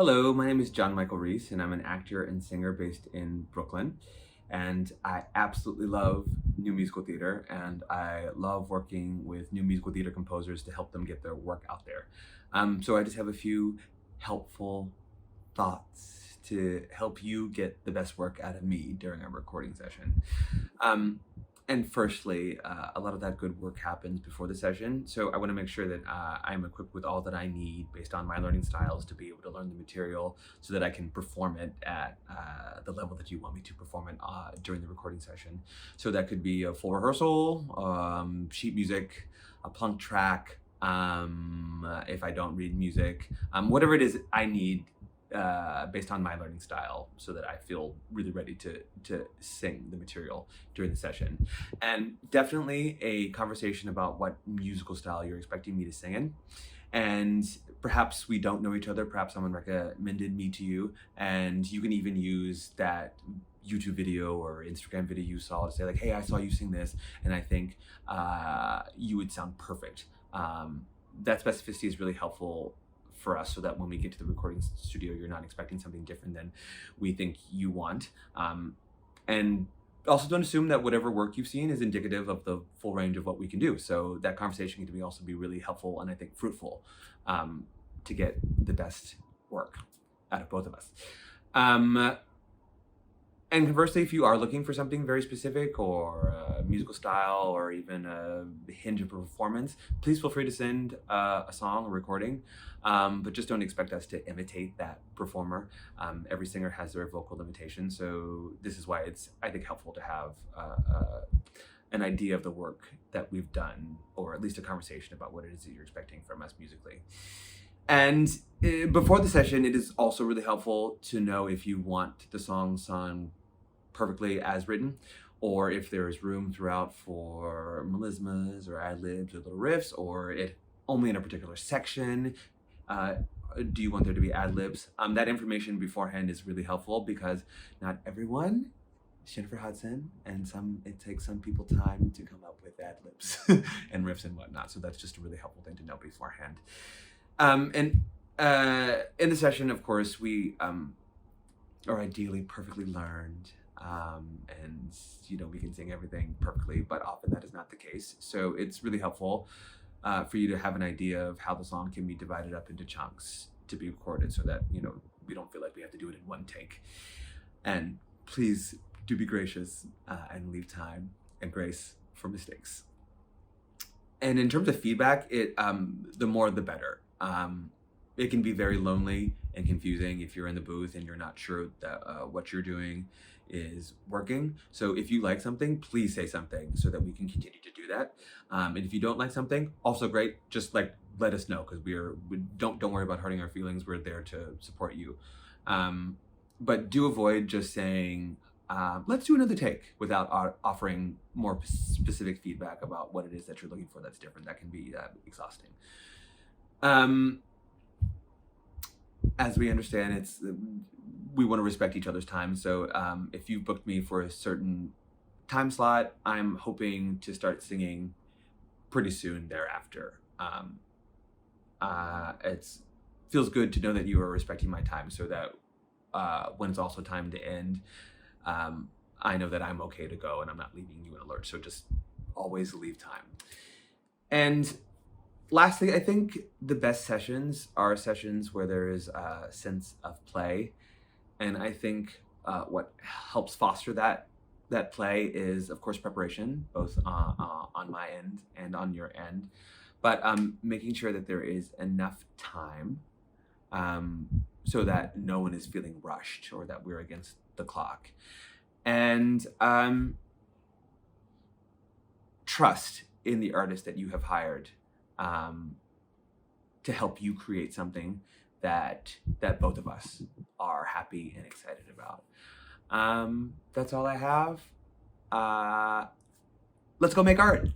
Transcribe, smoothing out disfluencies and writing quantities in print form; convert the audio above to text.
Hello, my name is Jon-Michael Reese, and I'm an actor and singer based in Brooklyn. And I absolutely love new musical theater, and I love working with new musical theater composers to help them get their work out there. So I just have a few helpful thoughts to help you get the best work out of me during a recording session. Um, and firstly, a lot of that good work happens before the session. So I want to make sure that I'm equipped with all that I need based on my learning styles to be able to learn the material so that I can perform it at the level that you want me to perform it during the recording session. So that could be a full rehearsal, sheet music, a plunk track, if I don't read music, whatever it is I need based on my learning style so that I feel really ready to sing the material during the session. And definitely a conversation about what musical style you're expecting me to sing in. And perhaps we don't know each other, perhaps someone recommended me to you, and you can even use that YouTube video or Instagram video you saw to say like, hey, I saw you sing this, and I think you would sound perfect. That specificity is really helpful for us so that when we get to the recording studio, you're not expecting something different than we think you want. And also don't assume that whatever work you've seen is indicative of the full range of what we can do. So that conversation can also be really helpful and I think fruitful to get the best work out of both of us. And conversely, if you are looking for something very specific or a musical style or even a hinge of performance, please feel free to send a song or recording, but just don't expect us to imitate that performer. Every singer has their vocal limitations, so this is why it's, I think, helpful to have an idea of the work that we've done, or at least a conversation about what it is that you're expecting from us musically. And before the session, it is also really helpful to know if you want the song sung perfectly as written, or if there is room throughout for melismas or ad-libs or little riffs, or it only in a particular section. Do you want there to be ad-libs? That information beforehand is really helpful because not everyone is Jennifer Hudson, and it takes some people time to come up with ad-libs and riffs and whatnot. So that's just a really helpful thing to know beforehand. And in the session, of course, we are ideally perfectly learned, and we can sing everything perfectly, but often that is not the case. So it's really helpful for you to have an idea of how the song can be divided up into chunks to be recorded, so that we don't feel like we have to do it in one take. And please do be gracious and leave time and grace for mistakes. And in terms of feedback, the more the better. It can be very lonely and confusing if you're in the booth and you're not sure that what you're doing is working. So if you like something, please say something so that we can continue to do that. And if you don't like something, also great. Just let us know, because don't worry about hurting our feelings. We're there to support you. But do avoid just saying, let's do another take, without offering more specific feedback about what it is that you're looking for that's different. That can be exhausting. As we understand, we want to respect each other's time. So if you've booked me for a certain time slot, I'm hoping to start singing pretty soon thereafter. It feels good to know that you are respecting my time, so that when it's also time to end, I know that I'm okay to go and I'm not leaving you in a lurch. So just always leave time. And lastly, I think the best sessions are sessions where there is a sense of play. And I think what helps foster that play is, of course, preparation, both on my end and on your end. But making sure that there is enough time so that no one is feeling rushed or that we're against the clock. And trust in the artist that you have hired to help you create something that both of us are happy and excited about. That's all I have. Let's go make art.